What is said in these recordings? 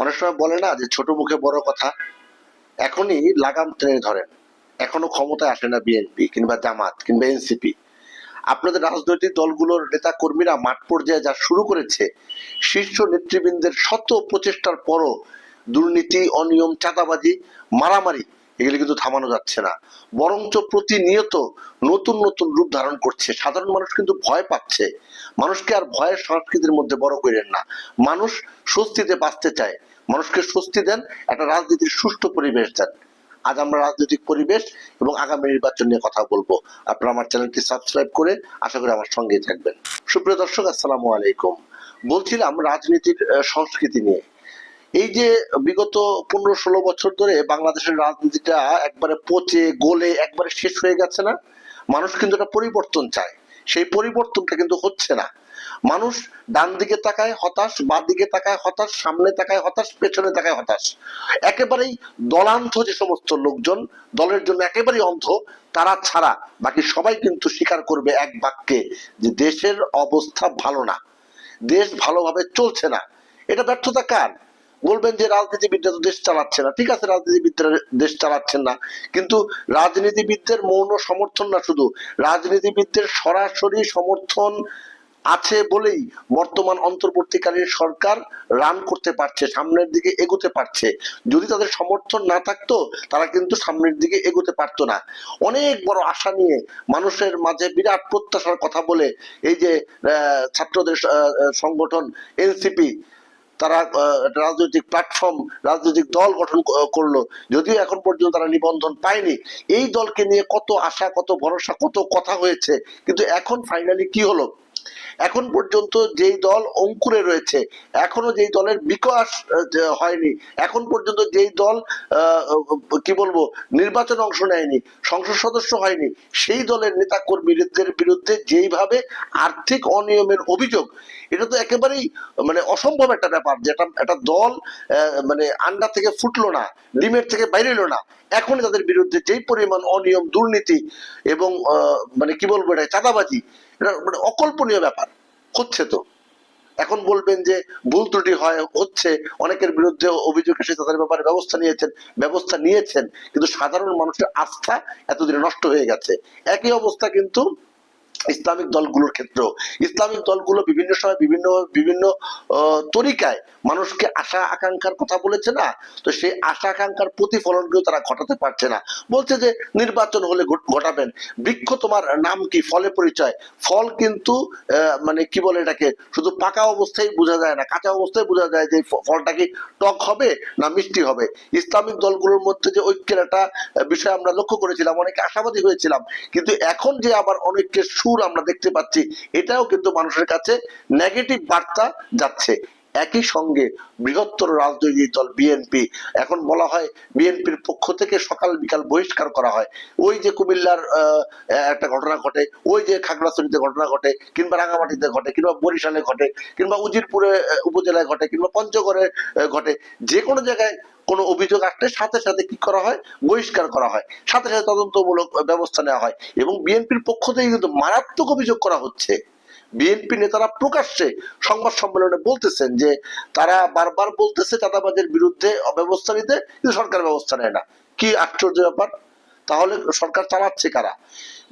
অনেক সময় বলে না যে ছোট মুখে বড় কথা। এখনই লাগাম টেনে ধরেন। এখনো ক্ষমতায় আসে না বিএনপি কিংবা জামাত কিংবা এনসিপি। আপনাদের রাজনৈতিক দলগুলোর নেতা কর্মীরা মাঠ পর্যায়ে যা শুরু করেছে, শীর্ষ নেতৃবৃন্দের শত প্রচেষ্টার পরও দুর্নীতি, অনিয়ম, চাঁদাবাজি, মারামারি এগুলি কিন্তু থামানো যাচ্ছে না, বরঞ্চ প্রতিনিয়ত নতুন নতুন রূপ ধারণ করছে। সাধারণ মানুষ কিন্তু ভয় পাচ্ছে। মানুষকে আর ভয়ের সংস্কৃতির মধ্যে বড় করেন না। মানুষ স্বস্তিতে বাঁচতে চায়। মানুষকে স্বস্তি দেন, একটা রাজনীতির সুষ্ঠু পরিবেশ দেন। আজ আমরা রাজনৈতিক পরিবেশ এবং আগামী নির্বাচন নিয়ে কথা বলবো। আপনারা আমার চ্যানেলটি সাবস্ক্রাইব করে আশা করি আমার সঙ্গেই থাকবেন। সুপ্রিয় দর্শক, আসসালামু আলাইকুম। বলছিলাম রাজনীতির সংস্কৃতি নিয়ে। এই যে বিগত 15-16 বছর ধরে বাংলাদেশের রাজনীতিটা একবারে পচে গলে একবারে শেষ হয়ে গেছে না? মানুষ কিন্তু একটা পরিবর্তন চায়, সেই পরিবর্তনটা কিন্তু হচ্ছে না। মানুষ ডান দিকে তাকায় হতাশ, বাঁ দিকে তাকায় হতাশ, সামনে তাকায় হতাশ, পেছনে তাকায় হতাশ। একেবারেই দলান্ধ যে সমস্ত লোকজন, দলের জন্য একেবারেই অন্ধ, তারা ছাড়া বাকি সবাই কিন্তু স্বীকার করবে এক বাক্যে যে দেশের অবস্থা ভালো না, দেশ ভালোভাবে চলছে না। এটা ব্যর্থতা কার? বলবেন যে রাজনীতিবিদরা তো দেশ চালাচ্ছে না। ঠিক আছে, রাজনীতিবিদরা দেশ চালাচ্ছেন না, কিন্তু রাজনীতিবিদদের মৌন সমর্থন না, শুধু রাজনীতিবিদদের সরাসরি সমর্থন আছে বলেই বর্তমান অন্তর্বর্তীকালীন সরকার রান করতে পারছে, সামনের দিকে এগোতে পারছে। যদি তাদের সমর্থন না থাকতো তারা কিন্তু সামনের দিকে এগোতে পারতো না। অনেক বড় আশা নিয়ে মানুষের মাঝে বিরাট প্রত্যাশার কথা বলে এই যে ছাত্রদের সংগঠন এনসিপি, তারা রাজনৈতিক প্ল্যাটফর্ম, রাজনৈতিক দল গঠন করলো। যদিও এখন পর্যন্ত তারা নিবন্ধন পায়নি। এই দলকে নিয়ে কত আশা, কত ভরসা, কত কথা হয়েছে, কিন্তু এখন ফাইনালি কি হলো? এখন পর্যন্ত যেই দল অঙ্কুরে রয়েছে, এখনো যেই দলের বিকাশ হয়নি, এখন পর্যন্ত যেই দল কি বলবো নির্বাচনে অংশ নেয়নি, সংসদ সদস্য হয়নি, সেই দলের নেতা কর্মীদের বিরুদ্ধে যেইভাবে আর্থিক অনিয়মের অভিযোগ, এটা তো একেবারেই মানে অসম্ভব একটা ব্যাপার। যেটা একটা দল মানে আন্ডা থেকে ফুটলো না, ডিমের থেকে বাইরে এলো না, এখন তাদের বিরুদ্ধে যেই পরিমাণ অনিয়ম, দুর্নীতি এবং মানে কি বলবো এটা চাঁদাবাজি, এটা মানে অকল্পনীয় ব্যাপার হচ্ছে। তো এখন বলবেন যে ভুল ত্রুটি হয় হচ্ছে, অনেকের বিরুদ্ধে অভিযোগ এসে তাদের ব্যাপারে ব্যবস্থা নিয়েছেন, কিন্তু সাধারণ মানুষের আস্থা এতদিনে নষ্ট হয়ে গেছে। একই অবস্থা কিন্তু ইসলামিক দলগুলোর ক্ষেত্রেও। ইসলামিক দলগুলো বিভিন্ন সময় বিভিন্ন বিভিন্ন তরিকায় মানুষকে আশা আকাঙ্ক্ষার কথা বলেছে না, তো সেই আশা আকাঙ্ক্ষার প্রতিফলনকেও তারা ঘটাতে পারছে না। বলছে যে নির্বাচন হলে ঘটাবেন। বৃক্ষ তোমার নাম কি, ফলে পরিচয়। ফল কিন্তু মানে কি বলে এটাকে, শুধু পাকা অবস্থায় বোঝা যায় না, কাঁচা অবস্থায় বোঝা যায় যে ফলটা কি টক হবে না মিষ্টি হবে। ইসলামিক দলগুলোর মধ্যে যে ঐক্যের একটা বিষয় আমরা লক্ষ্য করেছিলাম, অনেকে আশাবাদী হয়েছিলাম, কিন্তু এখন যে আবার অনেকের সুর আমরা দেখতে পাচ্ছি, এটাও কিন্তু মানুষের কাছে নেগেটিভ বার্তা যাচ্ছে। একই সঙ্গে বৃহত্তর রাজনৈতিক দল বিএনপি, এখন বলা হয় বিএনপির পক্ষ থেকে সকাল বিকাল বহিষ্কার করা হয়। ওই যে কুমিল্লার একটা ঘটনা ঘটে, ওই যে খাগড়াছড়িতে ঘটনা ঘটে, কিংবা রাঙামাটিতে ঘটে, কিংবা বরিশালে ঘটে, কিংবা উজিরপুরে উপজেলায় ঘটে, কিংবা পঞ্চগড়ে ঘটে, যে কোনো জায়গায় কোনো অভিযোগ আসলে সাথে সাথে কি করা হয়, বহিষ্কার করা হয়, সাথে সাথে তদন্তমূলক ব্যবস্থা নেওয়া হয়। এবং বিএনপির পক্ষ থেকে কিন্তু মারাত্মক অভিযোগ করা হচ্ছে। বিএনপি নেতারা প্রকাশ্যে সংবাদ সম্মেলনে বলতেছেন যে তারা বারবার বলতেছে চাঁদাবাজের বিরুদ্ধে ব্যবস্থা নিতে, কিন্তু সরকার ব্যবস্থা নেয় না। কি আশ্চর্য ব্যাপার! তাহলে সরকার চালাচ্ছে কারা?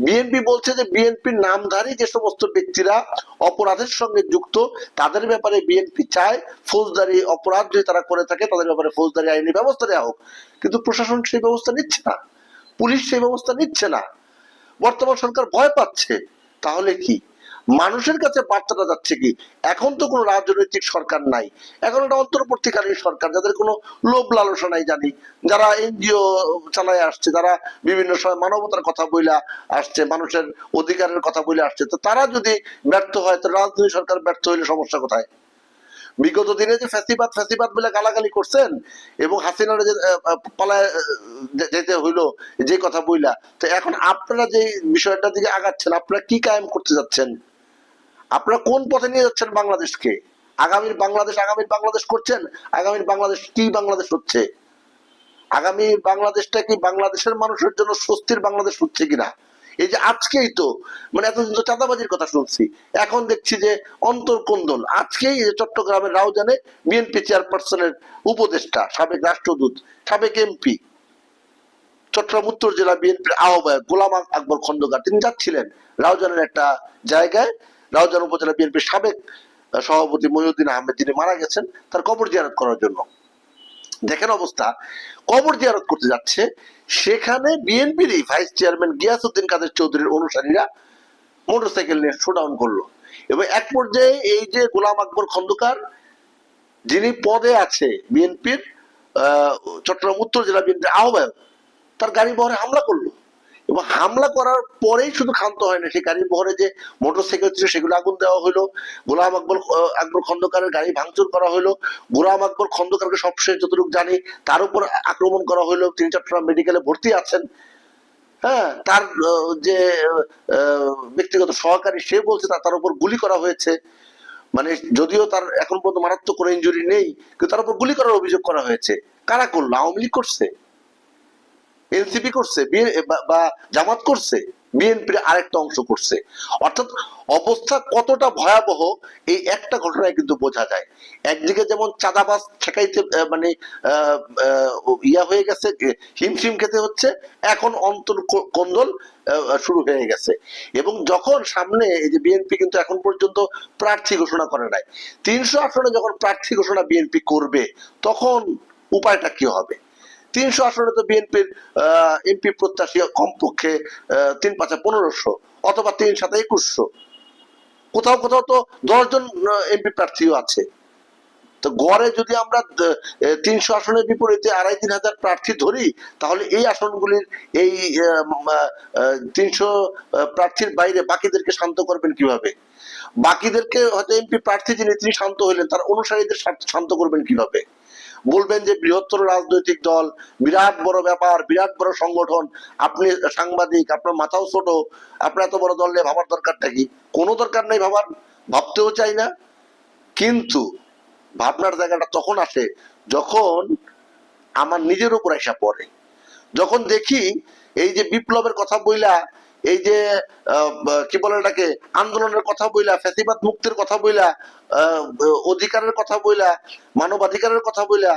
বিএনপি বলছে যে বিএনপির নামধারী যে সমস্ত ব্যক্তিরা অপরাধের সঙ্গে যুক্ত, তাদের ব্যাপারে বিএনপি চায় ফৌজদারি অপরাধ যদি তারা করে থাকে তাদের ব্যাপারে ফৌজদারি আইনি ব্যবস্থা নেওয়া হোক। কিন্তু প্রশাসন সেই ব্যবস্থা নিচ্ছে না, পুলিশ সেই ব্যবস্থা নিচ্ছে না, বর্তমান সরকার ভয় পাচ্ছে। তাহলে কি মানুষের কাছে বার্তাটা যাচ্ছে কি? এখন তো কোনো রাজনৈতিক সরকার নাই, এখন একটা অন্তর্বর্তীকালীন সরকার, যাদের কোনো লোভ লালসা নাই, জানি যারা এনজিও চালায় আসছে, যারা বিভিন্ন সময় মানবতার কথা বইলা আসছে, মানুষের অধিকারের কথা বলে আসছে, তো তারা যদি ব্যর্থ হয়, তো রাজনৈতিক সরকার ব্যর্থ হইলে সমস্যা কোথায়? বিগত দিনে যে ফ্যাসিবাদ ফ্যাসিবাদ বলে গালাগালি করছেন এবং হাসিনার যে পালায় যেতে হইলো যে কথা বইলা, তো এখন আপনারা যে বিষয়টার দিকে আগাচ্ছেন, আপনারা কি কায়েম করতে যাচ্ছেন? আপনারা কোন পথে নিয়ে যাচ্ছেন বাংলাদেশকে? আগামীর বাংলাদেশ করছেন? আগামীর বাংলাদেশ কি বাংলাদেশ হচ্ছে? আগামী বাংলাদেশটা কি বাংলাদেশের মানুষের জন্য স্বস্তির বাংলাদেশ হচ্ছে কিনা, এই যে আজকেই তো মানে এতদিন তো চাঁদাবাজির কথা শুনছি, এখন দেখছি যে অন্তর্কোন্দল। আজকেই এই যে চট্টগ্রামের রাউজানে বিএনপি চেয়ারপারসনের উপদেষ্টা, সাবেক রাষ্ট্রদূত, সাবেক এমপি, চট্টগ্রাম উত্তর জেলা বিএনপির আহ্বায়ক গোলাম আকবর খন্দকার, তিনি যাচ্ছিলেন রাউজানের একটা জায়গায়, রাউজান উপজেলা বিএনপির সাবেক সভাপতি মহিউদ্দিন আহমেদ, যিনি মারা গেছেন, তার কবর জিয়ারত করার জন্য। দেখেন অবস্থা, কবর জিয়ারত করতে যাচ্ছে, সেখানে বিএনপির ভাইস চেয়ারম্যান গিয়াসউদ্দিন কাদের চৌধুরীর অনুসারীরা মোটরসাইকেল নিয়ে শোডাউন করলো। এবং এক পর্যায়ে এই যে গোলাম আকবর খন্দকার, যিনি পদে আছে বিএনপির চট্টগ্রাম উত্তর জেলা বিএনপির আহ্বায়ক, তার গাড়ি বহরে হামলা করলো। এবং হামলা করার পরেই শুধু ক্ষান্ত হয় না, সেই গাড়ি বহরে যে মোটরসাইকেল ছিল সেগুলো আগুন দেওয়া হলো, গোলাম আকবর খন্দকারের গাড়ি ভাঙচুর করা হলো, গোলাম আকবর খন্দকারকে সবশেষ যতটুকু জানি তার উপর আক্রমণ করা হলো। তিনি চট্টগ্রাম মেডিকেলে ভর্তি আছেন। হ্যাঁ, তার যে ব্যক্তিগত সহকারী, সে বলছে তার উপর গুলি করা হয়েছে। মানে যদিও তার এখন পর্যন্ত মারাত্মক কোনো ইনজুরি নেই, কিন্তু তার উপর গুলি করার অভিযোগ করা হয়েছে। কারা করলো? আওয়ামী লীগ করছে, এনসিপি করছে, বা জামাত করছে, বিএনপির আরেকটা অংশ করছে। অর্থাৎ অবস্থা কতটা ভয়াবহ এই একটা ঘটনায় কিন্তু বোঝা যায়। একদিকে যেমন চাঁদাবাজ ঠেকাইতে মানে ইয়া হয়ে গেছে, হিমশিম খেতে হচ্ছে, এখন অন্তর্কোন্দল শুরু হয়ে গেছে। এবং যখন সামনে এই যে বিএনপি কিন্তু এখন পর্যন্ত প্রার্থী ঘোষণা করে নাই, 300 আসনে যখন প্রার্থী ঘোষণা বিএনপি করবে, তখন উপায়টা কি হবে? 300 আসনে তো বিএনপির এমপি প্রত্যাশী কমপক্ষে 3-5-1500 অথবা 3-7-2100, কোথাও কোথাও তো 10 জন এমপি প্রার্থীও আছে। তো গড়ে যদি আমরা 300 আসনের বিপরীতে 2500-3000 প্রার্থী ধরি, তাহলে এই আসনগুলির এই 300 প্রার্থীর বাইরে বাকিদেরকে শান্ত করবেন কিভাবে? বাকিদেরকে হয়তো এমপি প্রার্থী যিনি, তিনি শান্ত হইলেন, তার অনুসারীদের শান্ত করবেন কিভাবে? বলবেন যে বৃহত্তর রাজনৈতিক দল, বিরাট বড় ব্যাপার, বিরাট বড় সংগঠন, আপনি সাংবাদিক, আপনার মাথাও ছোট, আপনার এত বড় দল নিয়ে ভাবার দরকারটা কি? কোনো দরকার নেই ভাবার, ভাবতেও চাই না। কিন্তু ভাবনার জায়গাটা তখন আসে যখন আমার নিজের উপর এসে পড়ে, যখন দেখি এই যে বিপ্লবের কথা বইলা, এই যে কি বলে এটাকে, আন্দোলনের কথা বইলা, ফ্যাসিবাদ মুক্তির কথা বইলা, অধিকারের কথা বইলা, মানবাধিকারের কথা বইলা,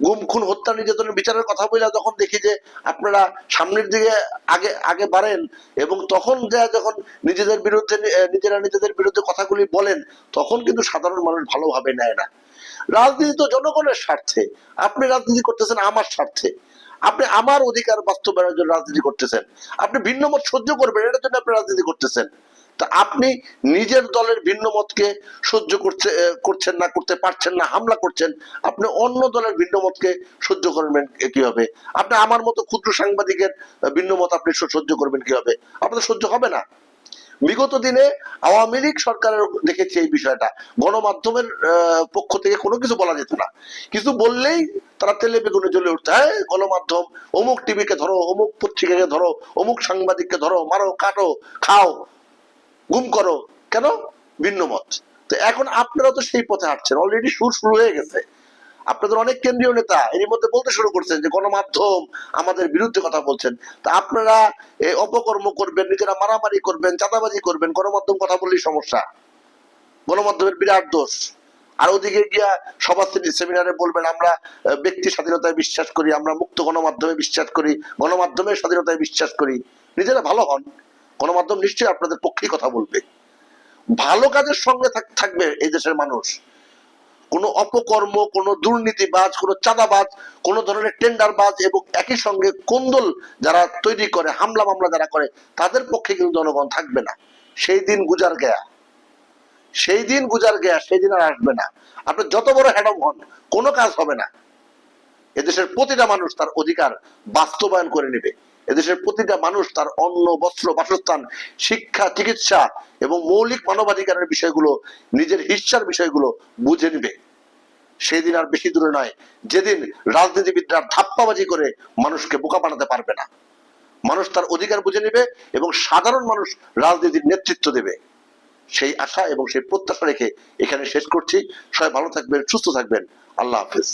গুম খুন হত্যা নির্যাতনের বিচারের কথা বইলা যখন দেখি যে আপনারা সামনের দিকে আগে আগে বাড়েন, এবং তখন যখন নিজেদের বিরুদ্ধে নিজেদের বিরুদ্ধে কথাগুলি বলেন, তখন কিন্তু সাধারণ মানুষ ভালোভাবে নেয় না। রাজনীতি তো জনগণের স্বার্থে, আপনি রাজনীতি করতেছেন আমার স্বার্থে, আপনি আমার অধিকার বাস্তবায়নের জন্য রাজনীতি করতেছেন, আপনি ভিন্ন মত সহ্য করবেন এটার জন্য আপনি রাজনীতি করতেছেন। তা আপনি নিজের দলের ভিন্ন মতকে সহ্য করছেন না, করতে পারছেন না, হামলা করছেন, আপনি অন্য দলের ভিন্ন মতকে সহ্য করবেন কিভাবে? আপনি আমার মতো ক্ষুদ্র সাংবাদিকের ভিন্ন মত আপনি সহ্য করবেন কিভাবে? আপনাদের সহ্য হবে না। বিগত দিনে আওয়ামী লীগ সরকারের দেখেছি এই বিষয়টা, গণমাধ্যমের পক্ষ থেকে কোনো কিছু বলা যেত না, কিছু বললেই তারা তেলে বেগুনে জ্বলে উঠতে, হয় গণমাধ্যম, অমুক টিভিকে ধরো, অমুক পত্রিকাকে ধরো, অমুক সাংবাদিককে ধরো, মারো, কাটো, খাও, গুম করো। কেন? ভিন্ন মত। তো এখন আপনারা তো সেই পথে হাঁটছেন, অলরেডি শুরু হয়ে গেছে। আপনাদের অনেক কেন্দ্রীয় নেতা এর মধ্যে বলতে শুরু করছেন যে গণমাধ্যম আমাদের বিরুদ্ধে কথা বলছেন। তা আপনারা অপকর্ম করবেন, নিজেরা মারামারি করবেন, চাঁদাবাজি করবেন, গণমাধ্যম কথা বললেই সমস্যা, গণমাধ্যমের বিরাট দোষ। আর ওদিকে গিয়া সভা সেমিনারে বলবেন আমরা ব্যক্তি স্বাধীনতায় বিশ্বাস করি, আমরা মুক্ত গণমাধ্যমে বিশ্বাস করি, গণমাধ্যমের স্বাধীনতায় বিশ্বাস করি। নিজেরা ভালো হন, গণমাধ্যম নিশ্চয়ই আপনাদের পক্ষেই কথা বলবে, ভালো কাজের সঙ্গে থাকবে এই দেশের মানুষ। কোন অপকর্ম, কোন দুর্নীতিবাজ, কোন চাঁদাবাজ, কোন ধরনের টেন্ডারবাজ এবং একই সঙ্গে কোন্দল যারা তৈরি করে, হামলা মামলা যারা করে, তাদের পক্ষে কিন্তু জনগণ থাকবে না। সেই দিন গুজার গেয়া, সেই দিন গুজার গেয়া, সেই দিন আর আসবে না। আপনি যত বড় হ্যাডম হন, কোনো কাজ হবে না। এদেশের প্রতিটা মানুষ তার অধিকার বাস্তবায়ন করে নেবে। এদেশের প্রতিটা মানুষ তার অন্ন, বস্ত্র, বাসস্থান, শিক্ষা, চিকিৎসা এবং মৌলিক মানবাধিকারের বিষয়গুলো, নিজের হিস্সার বিষয়গুলো বুঝে নিবে। সেদিন আর বেশি দূরে নয়, যেদিন রাজনীতিবিদরা ধাপ্পাবাজি করে মানুষকে বোকা বানাতে পারবে না। মানুষ তার অধিকার বুঝে নেবে এবং সাধারণ মানুষ রাজনীতির নেতৃত্ব দেবে। সেই আশা এবং সেই প্রত্যাশা রেখে এখানে শেষ করছি। সবাই ভালো থাকবেন, সুস্থ থাকবেন। আল্লাহ হাফেজ।